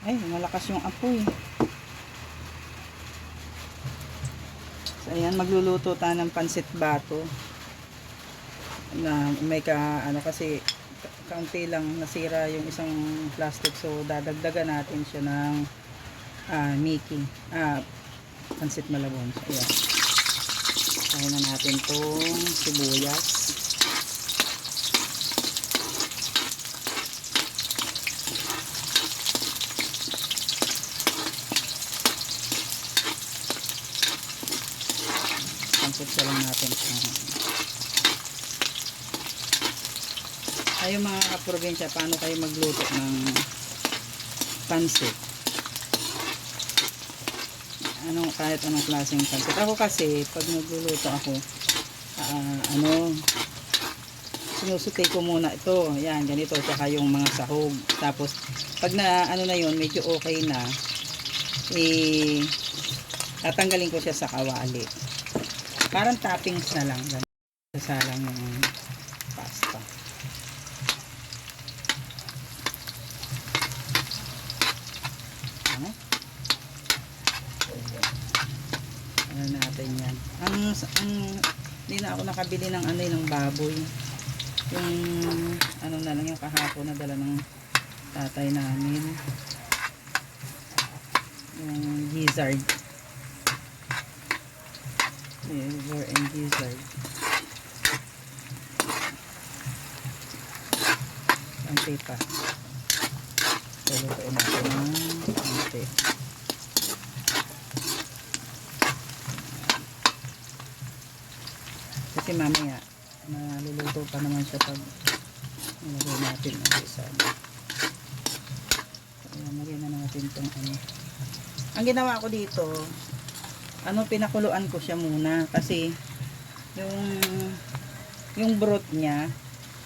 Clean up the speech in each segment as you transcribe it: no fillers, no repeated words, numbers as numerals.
Ay, malakas yung apoy. So, ayan, magluluto tayo ng pansit bato. Na may kasi kaunti lang nasira yung isang plastic. So, dadagdagan natin siya ng Mickey. Pansit malabon. So, ayan. Kaya na natin tong sibuyas. Pansit lang natin. Kayo mga kaprobinsya, paano kayo magluto ng pansit? Kahit anong klaseng pansit. Ako kasi, pag nagluluto ako, sinusutay ko muna ito. Yan, ganito. Tsaka yung mga sahog. Tapos, pag na yun, medyo okay na, tatanggalin ko siya sa kawali. Parang toppings na lang. Sasalang yung pasta. Ano natin yan. Hindi na ako nakabili ng ng baboy. Yung na lang yung kahapon na dala ng tatay namin. Yung gizzard. Liver and gizzard. Konti pa. Lutuin natin ng konti. Kasi mamaya naluluto pa naman siya pag nilagay natin ang isa. Kaya lagyan na natin itong Ang ginawa ko dito, pinakuluan ko siya muna kasi yung broth niya,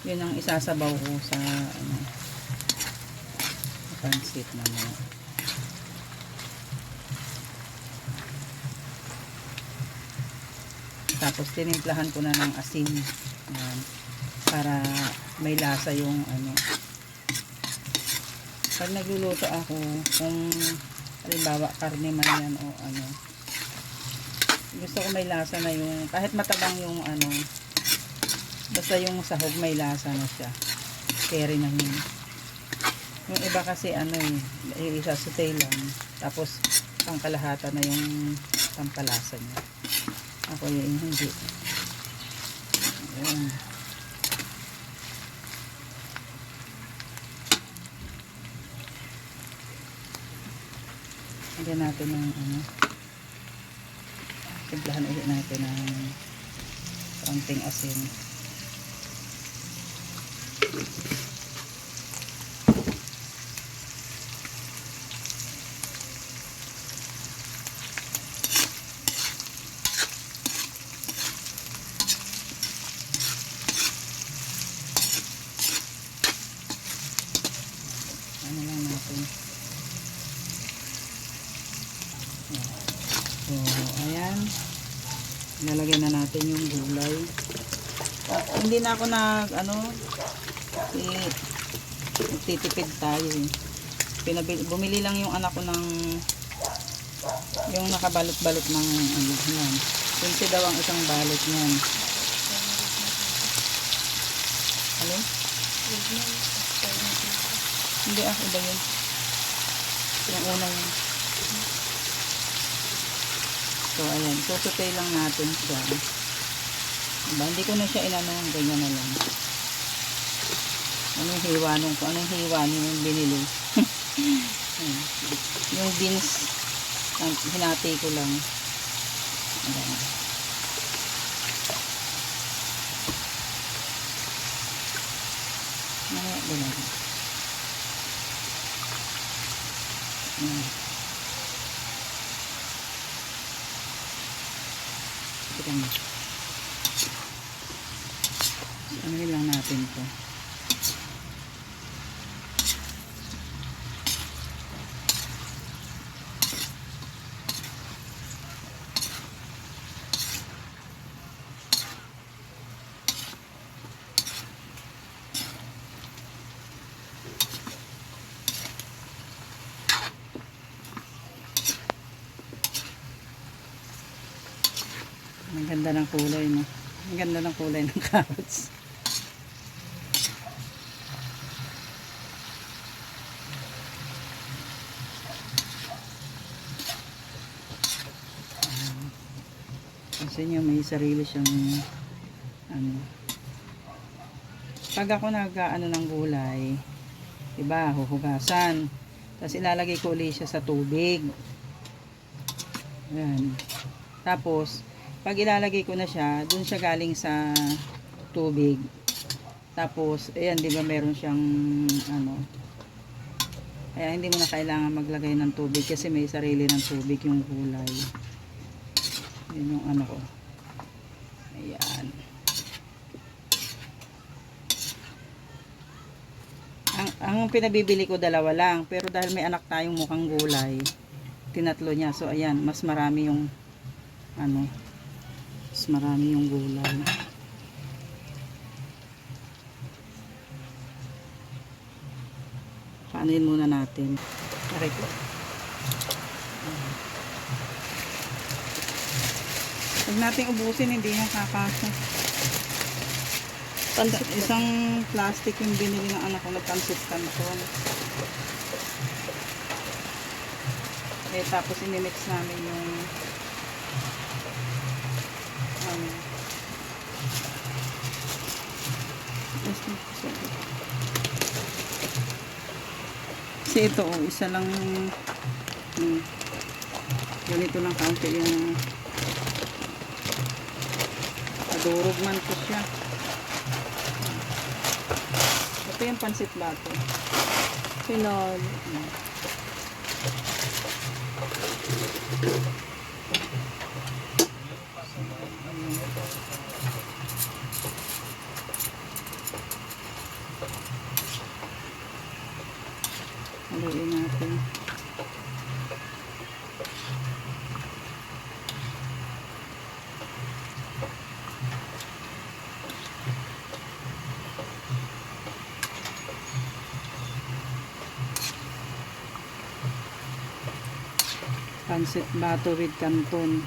yun ang isasabaw ko sa pansit naman. Tapos tinimplahan ko na ng asin. Ayan, para may lasa yung Pag nagluluto ako, kung halimbawa karne man yan o gusto ko may lasa na yung, kahit matabang yung basta yung sahog may lasa na siya. Carry na yun. Yung iba kasi isasutay lang. Tapos pangkalahatan na yung pampalasa niya. Ako yung hindi. Ayan. Lagyan natin ng timplahan ulit natin ng kaunting asin. Lang natin. So, ayan. Nalagyan na natin yung gulay. Hindi na ako titipid tayo bumili lang yung anak ko ng yung nakabalot-balot ng yan. 20 daw ang isang balot niyan. Alin? Hindi iba yun. Yung una yun. So, ayan. Susutay lang natin siya. Diba? Hindi ko na siya ganyan na lang. Anong hiwa yung binili. Yung beans, hinati ko lang. Ayan. Ayan. Ano lang natin to. Ang ganda ng kulay, no? Ang ganda ng kulay ng carrots. Kasi niya may sarili siyang ano. Pag ako nag-ano ng gulay, diba, huhugasan. Tapos ilalagay ko ulit siya sa tubig. Ayan. Tapos, pag ilalagay ko na siya, dun siya galing sa tubig. Tapos, ayan, di ba meron siyang, ano, kaya hindi mo na kailangan maglagay ng tubig kasi may sarili ng tubig yung gulay. Yun yung ano ko. Ayan. Ang pinabibili ko dalawa lang, pero dahil may anak tayong mukhang gulay, tinatlo niya. So, ayan, mas marami yung, ano, mas marami yung gulay. Paanin muna natin. Okay po. Pag natin ubusin, hindi yung kakasa. Isang plastic yung binili ng anak ko na pansit canton. Eh, tapos inimix namin yung kasi ito, isa lang ganito lang kaunti yung adurog man po siya. Ito yung pansit bato. Pinol. Haluin natin. Pansit bato with canton.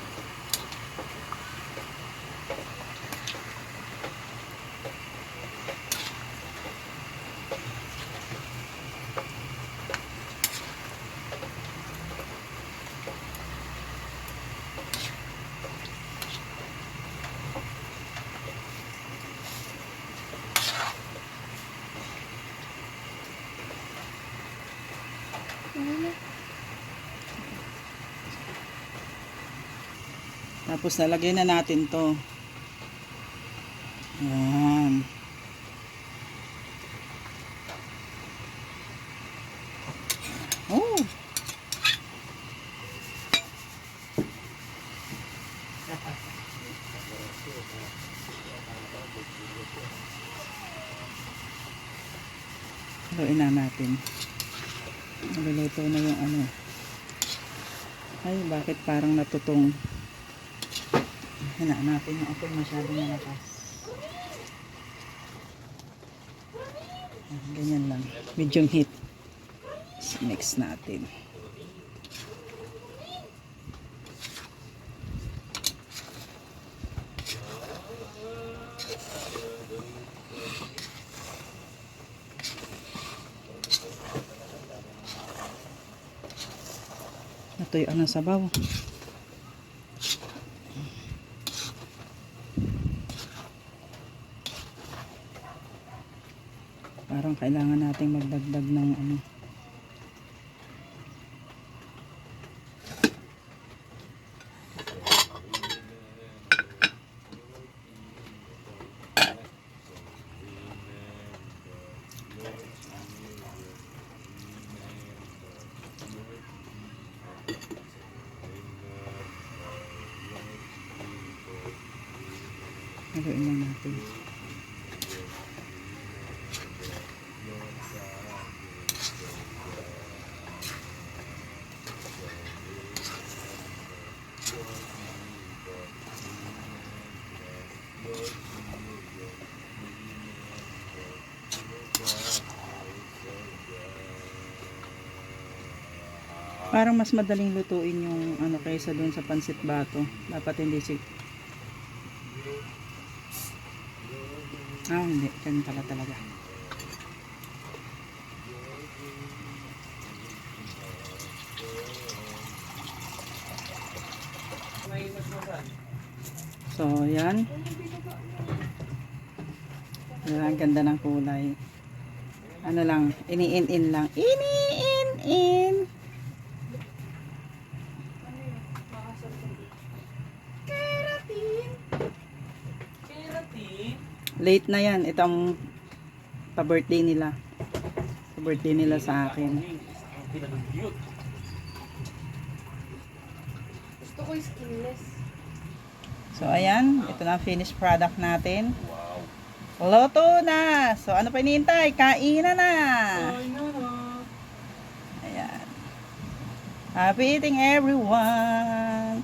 Tapos nalagay na natin to. Ayan. Oh. Haluin na natin. Naluluto na yung ano. Ay, bakit parang natutong. Hanapin yung apoy masyadong malakas. Ganyan lang. Medium heat. Mix natin. Natuyuan ng sabaw. Parang kailangan nating magdagdag ng ano. Haluin lang natin. Parang mas madaling lutuin yung ano kaysa dun sa pansit bato. Dapat hindi Ah, hindi. Ganun pala talaga. So, yan. Yan, ang ganda ng kulay. Ano lang, ini-in-in lang. Ini-in-in. Late na yan. Itong pa-birthday nila. Pa-birthday nila sa akin. Gusto ko yung skinless. So, ayan. Ito na ang finished product natin. Luto na! So, ano pa hinihintay? Kainan na! Ayan. Happy eating everyone!